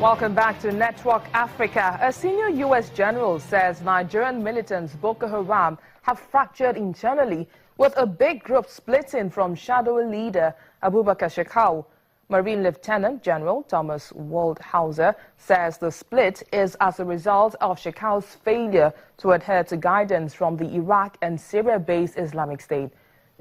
Welcome back to Network Africa. A senior U.S. general says Nigerian militants Boko Haram have fractured internally, with a big group splitting from shadowy leader Abubakar Shekau. Marine Lieutenant General Thomas Waldhauser says the split is as a result of Shekau's failure to adhere to guidance from the Iraq and Syria-based Islamic State.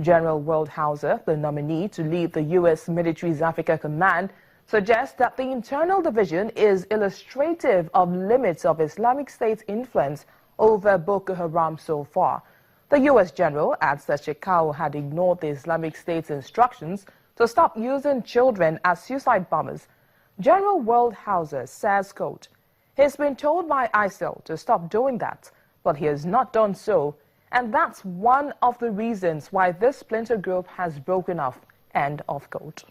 General Waldhauser, the nominee to lead the U.S. military's Africa Command, suggests that the internal division is illustrative of limits of Islamic State's influence over Boko Haram so far. The U.S. general adds that Shekau had ignored the Islamic State's instructions to stop using children as suicide bombers. General Waldhauser says, quote, "He's been told by ISIL to stop doing that, but he has not done so, and that's one of the reasons why this splinter group has broken off," end of quote.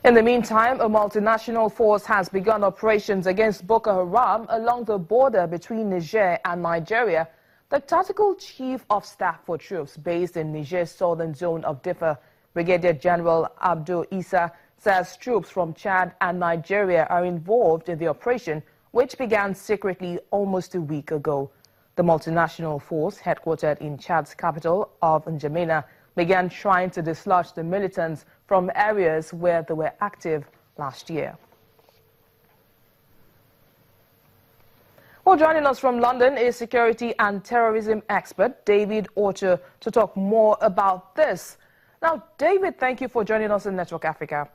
In the meantime, a multinational force has begun operations against Boko Haram along the border between Niger and Nigeria. The tactical chief of staff for troops based in Niger's southern zone of Diffa, Brigadier General Abdul Issa, says troops from Chad and Nigeria are involved in the operation, which began secretly almost a week ago. The multinational force, headquartered in Chad's capital of N'Djamena, began trying to dislodge the militants from areas where they were active last year. Well, joining us from London is security and terrorism expert David Ocho to talk more about this. Now, David, thank you for joining us in Network Africa.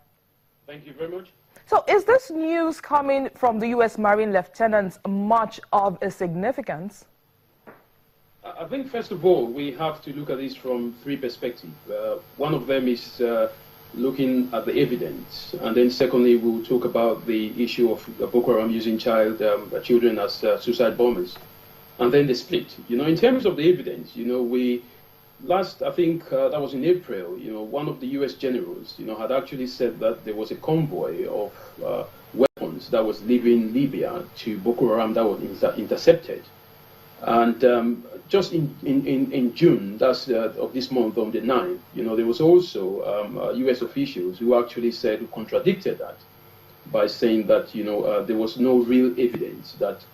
Thank you very much. So, is this news coming from the U.S. Marine lieutenants much of a significance? I think, first of all, we have to look at this from three perspectives. One of them is looking at the evidence, and then secondly, we'll talk about the issue of Boko Haram using children as suicide bombers, and then the split. You know, in terms of the evidence, you know, I think that was in April, you know, one of the U.S. generals, you know, had actually said that there was a convoy of weapons that was leaving Libya to Boko Haram that was intercepted. And just in June, that's of this month, on the 9th, you know, there was also U.S. officials who actually who contradicted that by saying that, you know, there was no real evidence that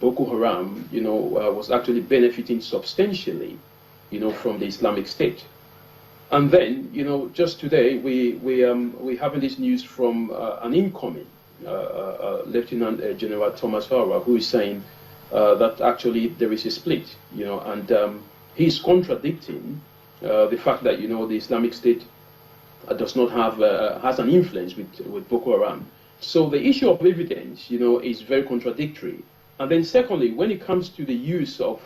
Boko Haram, you know, was actually benefiting substantially, you know, from the Islamic State. And then, you know, just today, we having this news from an incoming Lieutenant General Thomas Waldhauser, who is saying that actually there is a split, you know, and he's contradicting the fact that, you know, the Islamic State does not have has an influence with Boko Haram. So the issue of evidence, you know, is very contradictory. And then secondly, when it comes to the use of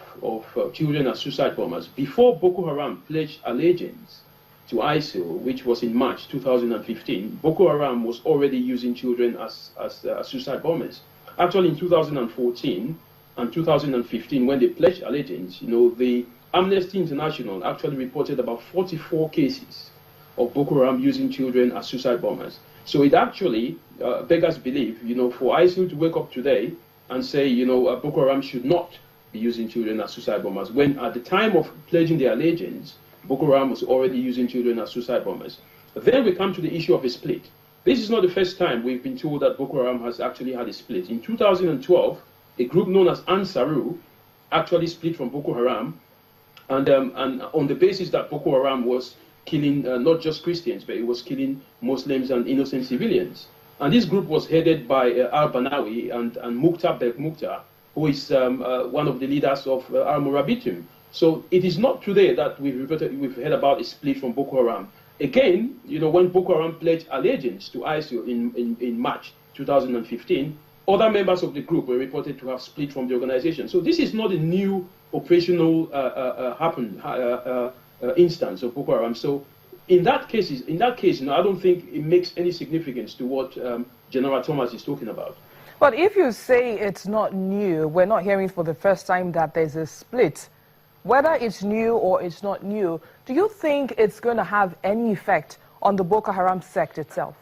children as suicide bombers, before Boko Haram pledged allegiance to ISIL, which was in March 2015, Boko Haram was already using children as suicide bombers. Actually, in 2014 and 2015, when they pledged allegiance, you know, the Amnesty International actually reported about 44 cases of Boko Haram using children as suicide bombers. So it actually beggars belief, you know, for ISIL to wake up today and say, you know, Boko Haram should not be using children as suicide bombers, when at the time of pledging their allegiance, Boko Haram was already using children as suicide bombers. Then we come to the issue of a split. This is not the first time we've been told that Boko Haram has actually had a split. In 2012, a group known as Ansaru actually split from Boko Haram, and on the basis that Boko Haram was killing not just Christians, but it was killing Muslims and innocent civilians. And this group was headed by al-Banawi and Mukhtar Bek Mukhtar, who is one of the leaders of al-Murabitum. So it is not today that we've heard about a split from Boko Haram. Again, you know, when Boko Haram pledged allegiance to ISIL in March 2015, other members of the group were reported to have split from the organization. So this is not a new operational instance of Boko Haram. So in that case, you know, I don't think it makes any significance to what General Thomas is talking about. But if you say it's not new, we're not hearing for the first time that there's a split. Whether it's new or it's not new, do you think it's going to have any effect on the Boko Haram sect itself?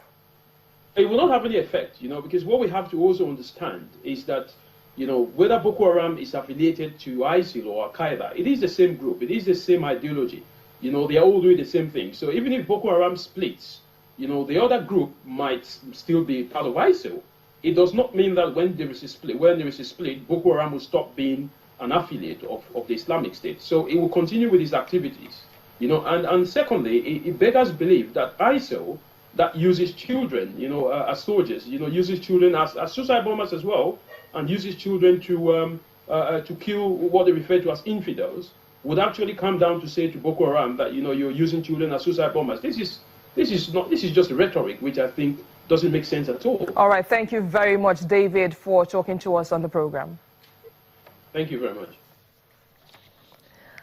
It will not have any effect, you know, because what we have to also understand is that, you know, whether Boko Haram is affiliated to ISIL or Al-Qaeda, it is the same group, it is the same ideology. You know, they are all doing the same thing. So even if Boko Haram splits, the other group might still be part of ISIL. It does not mean that when there is a split, Boko Haram will stop being an affiliate of the Islamic State. So it will continue with its activities, and secondly, it beggars belief that ISIL, that uses children, as soldiers, uses children as suicide bombers as well, and uses children to kill what they refer to as infidels, would actually come down to say to Boko Haram that, you're using children as suicide bombers. This is just rhetoric, which I think doesn't make sense at all. All right, thank you very much, David, for talking to us on the program. Thank you very much.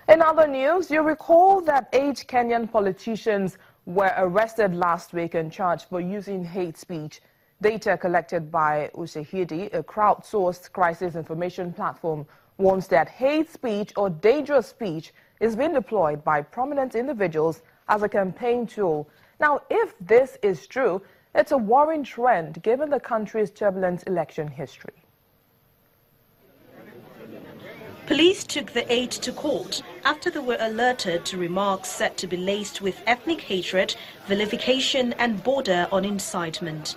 In other news, you recall that 8 Kenyan politicians were arrested last week and charged for using hate speech. Data collected by Ushahidi, a crowdsourced crisis information platform, warns that hate speech or dangerous speech is being deployed by prominent individuals as a campaign tool. Now, if this is true, it's a worrying trend given the country's turbulent election history. Police took the 8 to court after they were alerted to remarks said to be laced with ethnic hatred, vilification and border on incitement.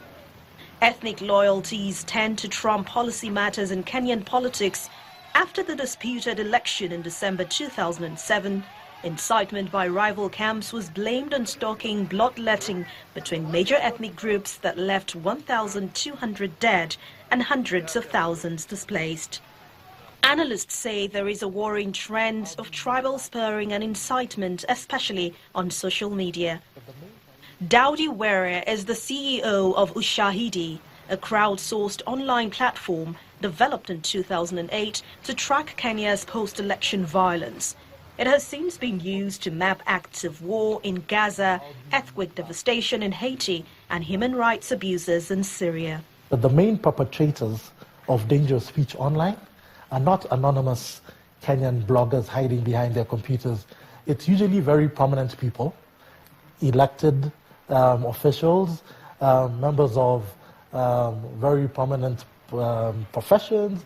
Ethnic loyalties tend to trump policy matters in Kenyan politics. After the disputed election in December 2007, incitement by rival camps was blamed on stoking bloodletting between major ethnic groups that left 1,200 dead and hundreds of thousands displaced. Analysts say there is a worrying trend of tribal spurring and incitement, especially on social media. Daudi Were is the CEO of Ushahidi, a crowdsourced online platform developed in 2008 to track Kenya's post-election violence. It has since been used to map acts of war in Gaza, earthquake devastation in Haiti, and human rights abuses in Syria. But the main perpetrators of dangerous speech online are not anonymous Kenyan bloggers hiding behind their computers. It's usually very prominent people, elected officials, members of very prominent professions,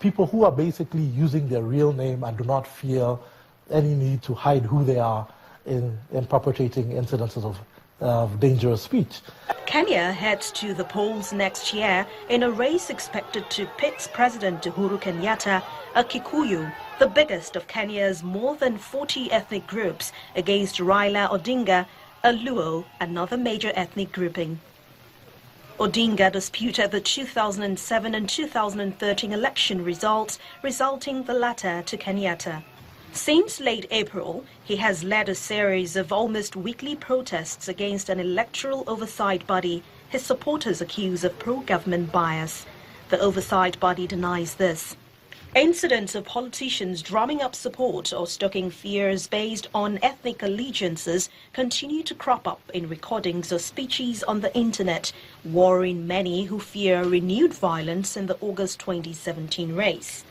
people who are basically using their real name and do not feel any need to hide who they are in perpetrating incidences of dangerous speech. Kenya heads to the polls next year in a race expected to pit President Uhuru Kenyatta, a Kikuyu, the biggest of Kenya's more than 40 ethnic groups, against Raila Odinga, a Luo, another major ethnic grouping. Odinga disputed the 2007 and 2013 election results, resulting the latter to Kenyatta. Since late April, he has led a series of almost weekly protests against an electoral oversight body his supporters accuse of pro-government bias. The oversight body denies this. Incidents of politicians drumming up support or stoking fears based on ethnic allegiances continue to crop up in recordings of speeches on the internet, worrying many who fear renewed violence in the August 2017 race.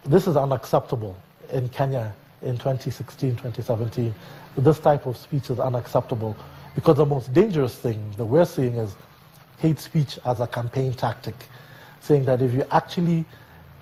This is unacceptable in Kenya in 2016, 2017. This type of speech is unacceptable because the most dangerous thing that we're seeing is hate speech as a campaign tactic, saying that if you actually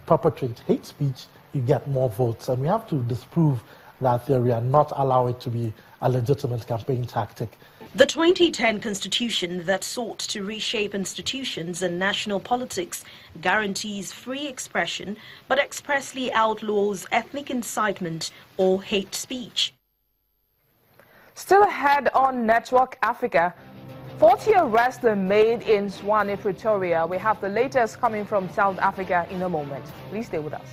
perpetrate hate speech, you get more votes. And we have to disprove that theory and not allow it to be a legitimate campaign tactic. The 2010 constitution that sought to reshape institutions and national politics guarantees free expression but expressly outlaws ethnic incitement or hate speech. Still ahead on Network Africa, 40 arrests were made in Tshwane, Pretoria. We have the latest coming from South Africa in a moment. Please stay with us.